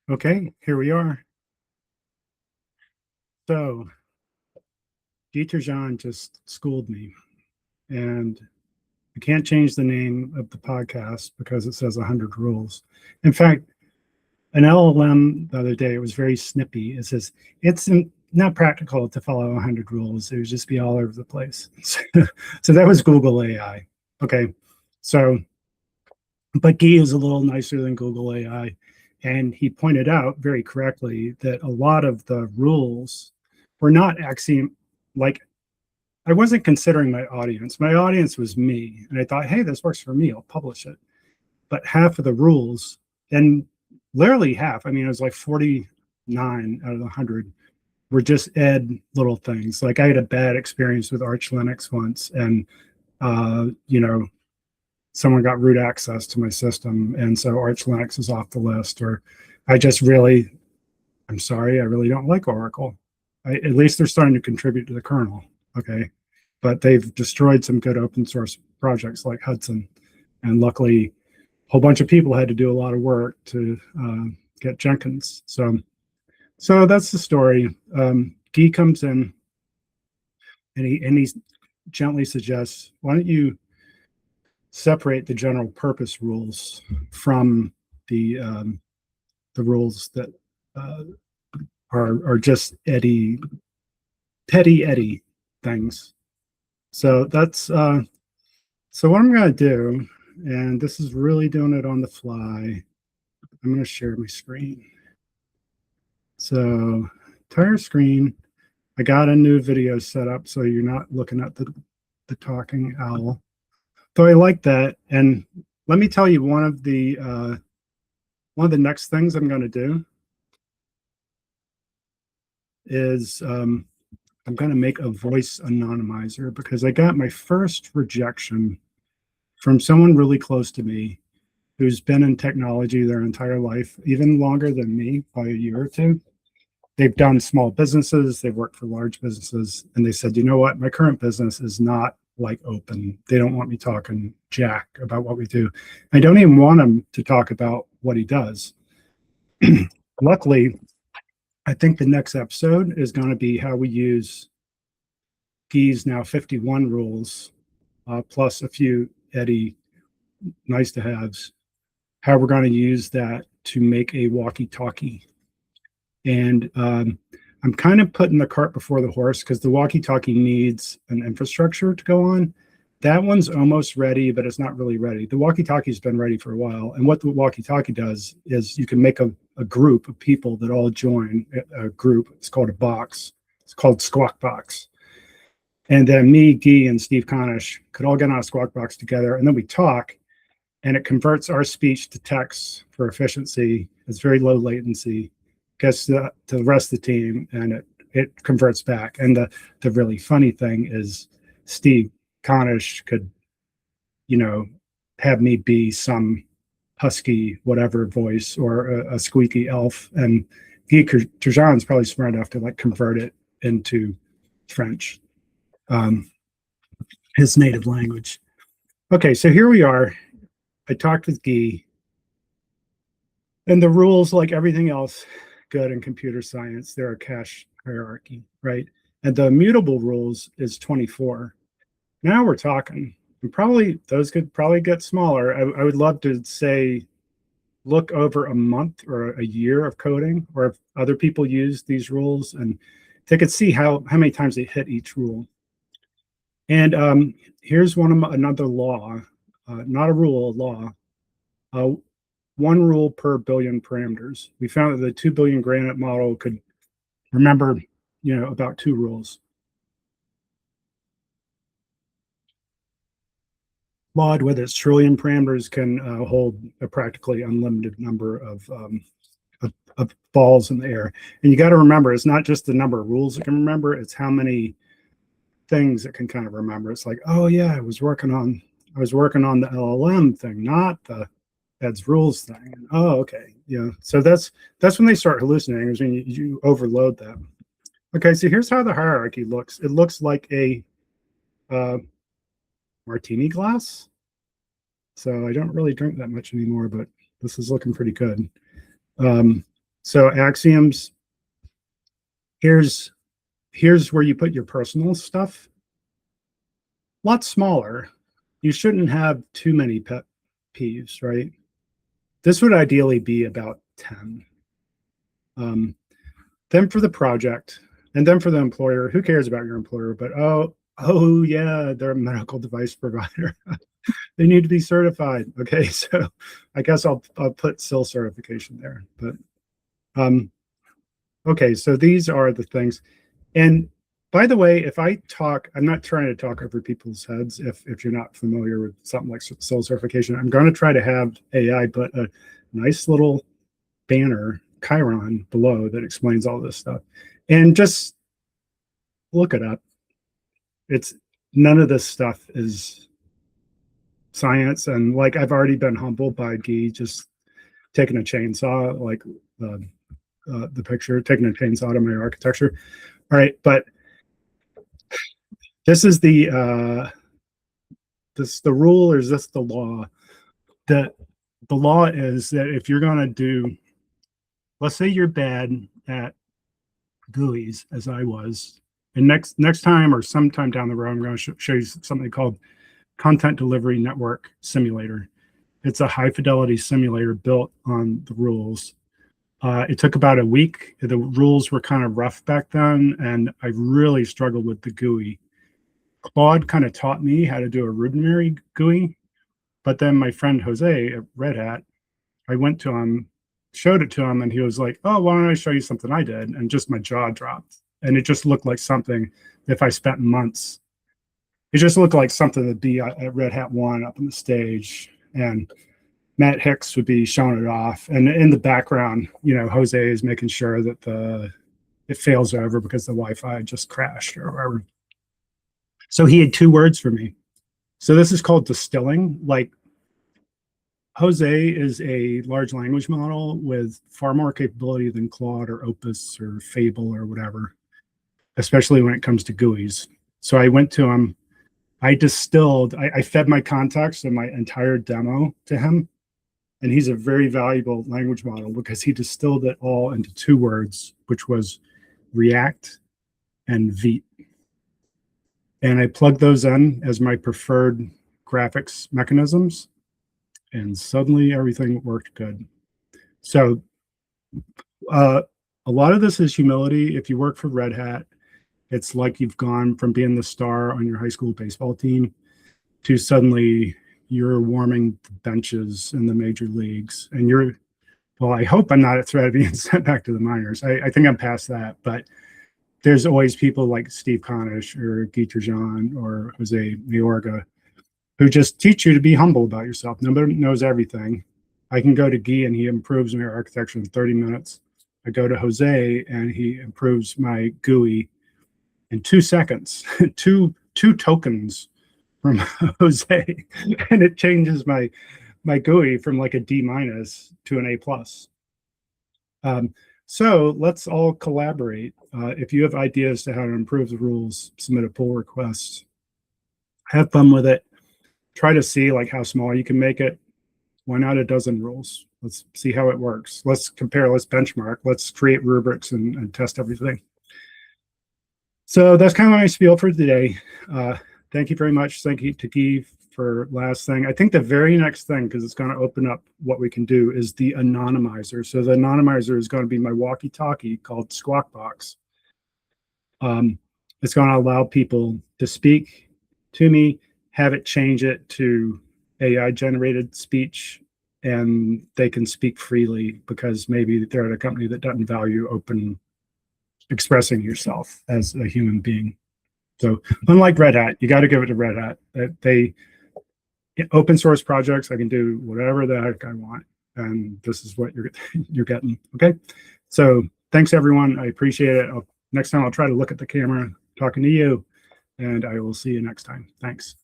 Okay, here we are. So, Dieter Jean just schooled me, and I can't change the name of the podcast because it says 100 rules. In fact, an LLM the other day, it was very snippy. It says, it's not practical to follow 100 rules. It would just be all over the place. So that was Google AI. Okay, so, but Guy is a little nicer than Google AI. And he pointed out very correctly that a lot of the rules were not axiom, like I wasn't considering my audience. My audience was me. And I thought, hey, this works for me. I'll publish it. But half of the rules, and literally half, I mean, it was like 49 out of the 100 were just ed little things. Like I had a bad experience with Arch Linux once, and, someone got root access to my system. And so Arch Linux is off the list. Or I'm sorry, I really don't like Oracle. At least they're starting to contribute to the kernel. Okay. But they've destroyed some good open source projects like Hudson. And luckily, a whole bunch of people had to do a lot of work to get Jenkins. So that's the story. Guy comes in and he gently suggests, why don't you separate the general purpose rules from the rules that are just petty Eddie things. So that's so what I'm going to do, and this is really doing it on the fly. I'm going to share my screen. So entire screen. I got a new video set up so you're not looking at the talking owl. So I like that. And let me tell you one of the next things I'm going to do is I'm going to make a voice anonymizer, because I got my first rejection from someone really close to me who's been in technology their entire life, even longer than me, by a year or two. They've done small businesses, they've worked for large businesses, and they said, you know what, my current business is not like open. They don't want me talking jack about what we do. I don't even want him to talk about what he does. Luckily, I think the next episode is going to be how we use Guy's now 51 rules, plus a few Eddie nice to haves, how we're going to use that to make a walkie-talkie. And I'm kind of putting the cart before the horse, because the walkie-talkie needs an infrastructure to go on. That one's almost ready, but it's not really ready. The walkie-talkie's been ready for a while. And what the walkie-talkie does is you can make a group of people that all join a group. It's called a box. It's called Squawkbox. And then me, Guy, and Steve Konish could all get on a Squawkbox together, and then we talk, and it converts our speech to text for efficiency. It's very low latency. Gets to the rest of the team, and it converts back. And the really funny thing is Steve Konish could, have me be some husky whatever voice, or a squeaky elf, and Guy Turgeon's probably smart enough to convert it into French, his native language. Okay, so here we are. I talked with Guy, and the rules, like everything else good in computer science, they're a cache hierarchy, right? And the immutable rules is 24. Now we're talking. And those could probably get smaller. I would love to say, look over a month or a year of coding, or if other people use these rules, and they could see how many times they hit each rule. And here's another law, not a rule, a law. One rule per billion parameters. We found that the 2 billion granite model could remember, about 2 rules. Claude, with its trillion parameters, can hold a practically unlimited number of balls in the air. And you got to remember, it's not just the number of rules it can remember, it's how many things it can kind of remember. It's like, oh yeah, I was working on the LLM thing, not the Ed's rules thing. And, oh, okay, yeah. So that's when they start hallucinating, is when you overload them. Okay, so here's how the hierarchy looks. It looks like a martini glass. So I don't really drink that much anymore, but this is looking pretty good. So axioms, here's where you put your personal stuff. A lot smaller. You shouldn't have too many pet peeves, right? This would ideally be about 10. Then for the project, and then for the employer. Who cares about your employer? But oh yeah, they're a medical device provider. They need to be certified. Okay, so I guess I'll put SIL certification there. But okay, so these are the things. And by the way, if I talk, I'm not trying to talk over people's heads. If you're not familiar with something like SIL certification, I'm going to try to have AI put a nice little banner Chiron below that explains all this stuff, and just look it up. It's none of this stuff is science, and like I've already been humbled by Guy just taking a chainsaw, like the picture, taking a chainsaw to my architecture. All right, but this is the rule, or is this the law? The law is that if you're going to do, let's say you're bad at GUIs, as I was, and next time or sometime down the road, I'm going to show you something called Content Delivery Network Simulator. It's a high fidelity simulator built on the rules. It took about a week. The rules were kind of rough back then, and I really struggled with the GUI. Claude kind of taught me how to do a rudimentary GUI, but then my friend Jose at Red Hat, I went to him, showed it to him, and he was like, oh, why don't I show you something I did? And just my jaw dropped. And it just looked like something, if I spent months, it just looked like something that'd be at Red Hat 1 up on the stage. And Matt Hicks would be showing it off. And in the background, you know, Jose is making sure that it fails over because the Wi-Fi just crashed or whatever. So he had 2 words for me. So this is called distilling. Like, Jose is a large language model with far more capability than Claude or Opus or Fable or whatever, especially when it comes to GUIs. So I went to him, I distilled, I fed my context and my entire demo to him. And he's a very valuable language model because he distilled it all into 2 words, which was React and Vite. And I plugged those in as my preferred graphics mechanisms. And suddenly everything worked good. So a lot of this is humility. If you work for Red Hat, it's like you've gone from being the star on your high school baseball team to suddenly you're warming the benches in the major leagues. And well, I hope I'm not a threat of being sent back to the minors. I think I'm past that. But there's always people like Steve Konish or Guy Turgeon or Jose Mayorga who just teach you to be humble about yourself. Nobody knows everything. I can go to Guy and he improves my architecture in 30 minutes. I go to Jose and he improves my GUI in 2 seconds, two tokens from Jose, and it changes my GUI from like a D- to an A+. So let's all collaborate. If you have ideas to how to improve the rules, submit a pull request. Have fun with it. Try to see like how small you can make it. Why not a dozen rules? Let's see how it works. Let's compare, let's benchmark, let's create rubrics and test everything. So that's kind of my spiel for today. Thank you very much. Thank you to Guy for last thing. I think the very next thing, because it's going to open up what we can do, is the anonymizer. So the anonymizer is going to be my walkie-talkie called Squawkbox. It's going to allow people to speak to me, have it change it to AI-generated speech, and they can speak freely because maybe they're at a company that doesn't value open expressing yourself as a human being. So unlike Red Hat, you got to give it to Red Hat. They open source projects, I can do whatever the heck I want, and this is what you're getting. Okay, so thanks everyone. I appreciate it. Next time I'll try to look at the camera talking to you, and I will see you next time. Thanks.